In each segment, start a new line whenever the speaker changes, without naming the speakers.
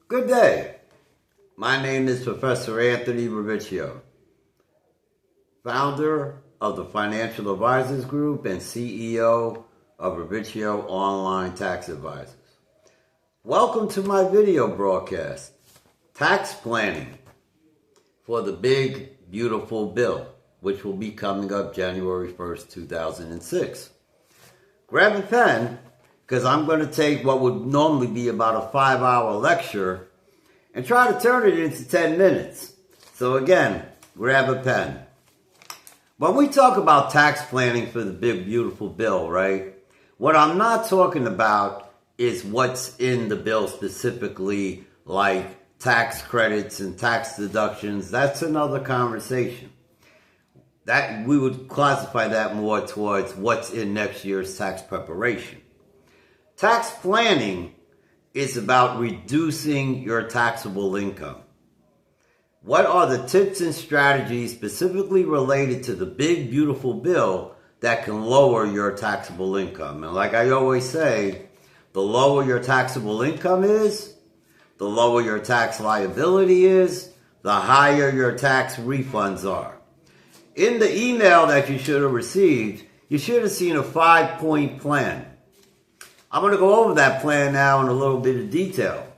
Good day. My name is Professor Anthony Revicchio, founder of the Financial Advisors Group and CEO of Revicchio Online Tax Advisors. Welcome to my video broadcast, Tax Planning for the Big Beautiful Bill, which will be coming up January 1st, 2006. Grab a pen, because I'm going to take what would normally be about a 5-hour lecture and try to turn it into 10 minutes. So again, grab a pen. When we talk about tax planning for the big beautiful bill, right? What I'm not talking about is what's in the bill specifically, like tax credits and tax deductions. That's another conversation. That we would classify that more towards what's in next year's tax preparation. Tax planning is about reducing your taxable income. What are the tips and strategies specifically related to the big, beautiful bill that can lower your taxable income? And like I always say, the lower your taxable income is, the lower your tax liability is, the higher your tax refunds are. In the email that you should have received, you should have seen a 5-point plan. I'm going to go over that plan now in a little bit of detail.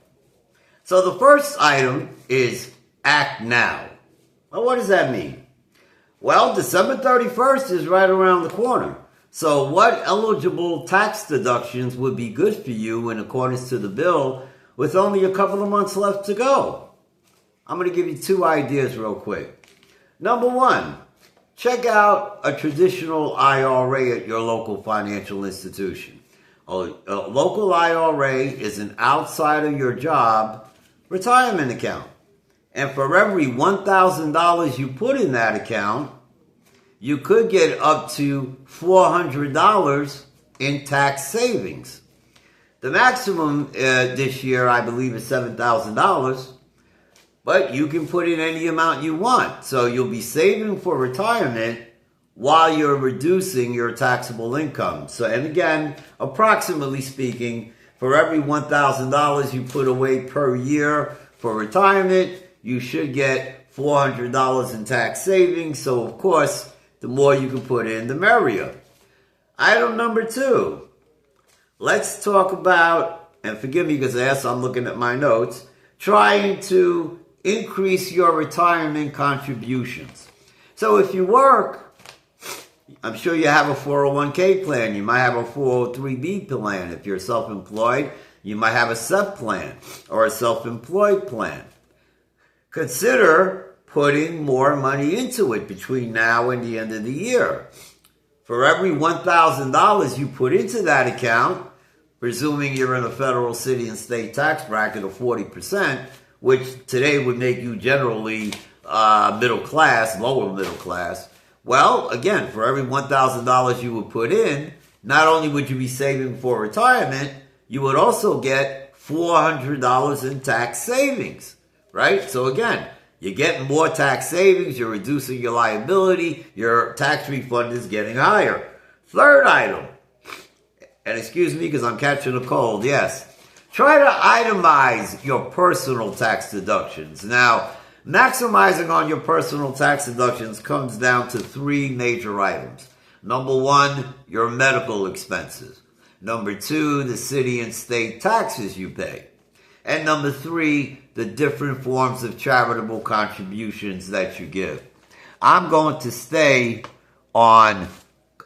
So the first item is act now. Well, what does that mean? Well, December 31st is right around the corner. So what eligible tax deductions would be good for you in accordance to the bill with only a couple of months left to go? I'm going to give you 2 ideas real quick. Number 1, check out a traditional IRA at your local financial institution. A local IRA is an outside of your job retirement account. And for every $1,000 you put in that account, you could get up to $400 in tax savings. The maximum this year, I believe, is $7,000, but you can put in any amount you want. So you'll be saving for retirement while you're reducing your taxable income. So, and again, approximately speaking, for every $1,000 you put away per year for retirement, you should get $400 in tax savings. So, of course, the more you can put in, the merrier. Item number 2. Let's talk about, and forgive me because I'm looking at my notes, trying to increase your retirement contributions. So if you work, I'm sure you have a 401k plan. You might have a 403b plan. If you're self-employed, you might have a SEP plan or a self-employed plan. Consider putting more money into it between now and the end of the year. For every $1,000 you put into that account, presuming you're in a federal, city, and state tax bracket of 40%, which today would make you generally middle class, lower middle class. Well, again, for every $1,000 you would put in, not only would you be saving for retirement, you would also get $400 in tax savings, right? So again, you're getting more tax savings, you're reducing your liability, your tax refund is getting higher. Third item, and excuse me because I'm catching a cold, yes. Try to itemize your personal tax deductions. Now, maximizing on your personal tax deductions comes down to 3 major items. Number 1, your medical expenses. Number 2, the city and state taxes you pay. And number 3, the different forms of charitable contributions that you give. I'm going to stay on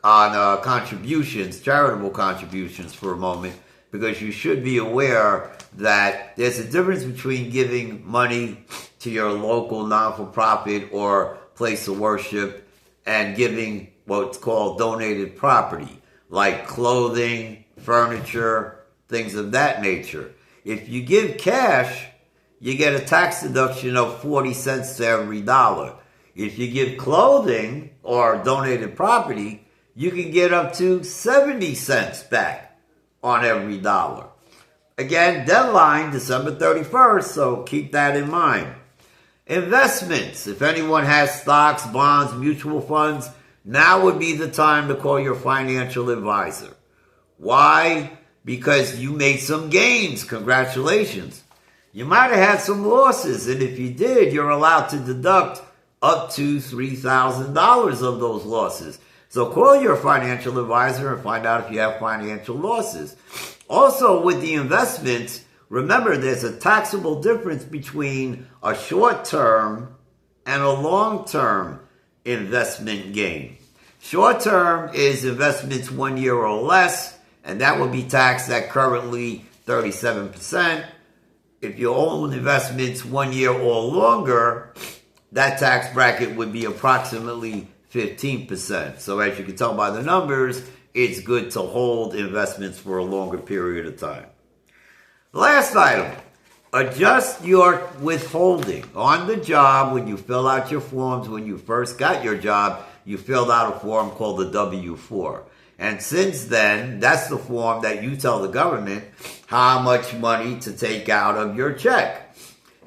contributions, charitable contributions for a moment, because you should be aware that there's a difference between giving money to your local non-for-profit or place of worship and giving what's called donated property, like clothing, furniture, things of that nature. If you give cash, you get a tax deduction of 40 cents to every dollar. If you give clothing or donated property, you can get up to 70 cents back on every dollar. Again, deadline December 31st, so keep that in mind. Investments. If anyone has stocks, bonds, mutual funds, now would be the time to call your financial advisor. Why? Because you made some gains. Congratulations. you might have had some losses. And if you did, you're allowed to deduct up to $3,000 of those losses. So call your financial advisor and find out if you have financial losses. Also, with the investments, remember there's a taxable difference between a short-term and a long-term investment gain. Short-term is investments 1 year or less, and that will be taxed at currently 37%. If you own investments 1 year or longer, that tax bracket would be approximately 15%. So as you can tell by the numbers, it's good to hold investments for a longer period of time. Last item, adjust your withholding. On the job, when you fill out your forms, when you first got your job, you filled out a form called the W-4. And since then, that's the form that you tell the government how much money to take out of your check.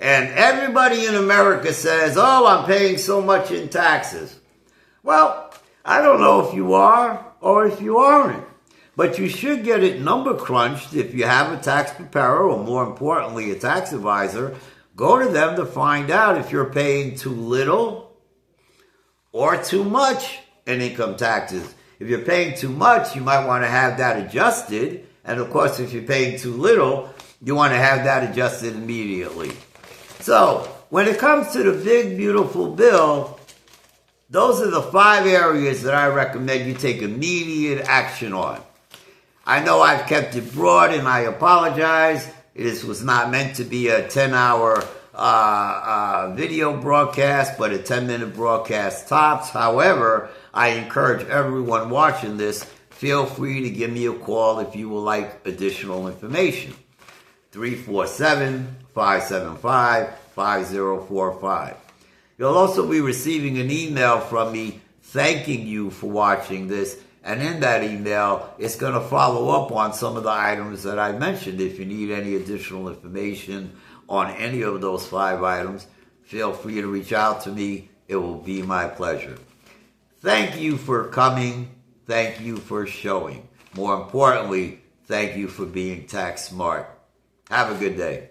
And everybody in America says, oh, I'm paying so much in taxes. Well, I don't know if you are or if you aren't. But you should get it number crunched if you have a tax preparer, or more importantly, a tax advisor. Go to them to find out if you're paying too little or too much in income taxes. If you're paying too much, you might want to have that adjusted. And of course, if you're paying too little, you want to have that adjusted immediately. So, when it comes to the big, beautiful bill, those are the 5 areas that I recommend you take immediate action on. I know I've kept it broad, and I apologize. This was not meant to be a 10-hour video broadcast, but a 10-minute broadcast tops. However, I encourage everyone watching this, feel free to give me a call if you would like additional information. 347-575-5045. You'll also be receiving an email from me thanking you for watching this. And in that email, it's going to follow up on some of the items that I mentioned. If you need any additional information on any of those 5 items, feel free to reach out to me. It will be my pleasure. Thank you for coming. Thank you for showing. More importantly, thank you for being tax smart. Have a good day.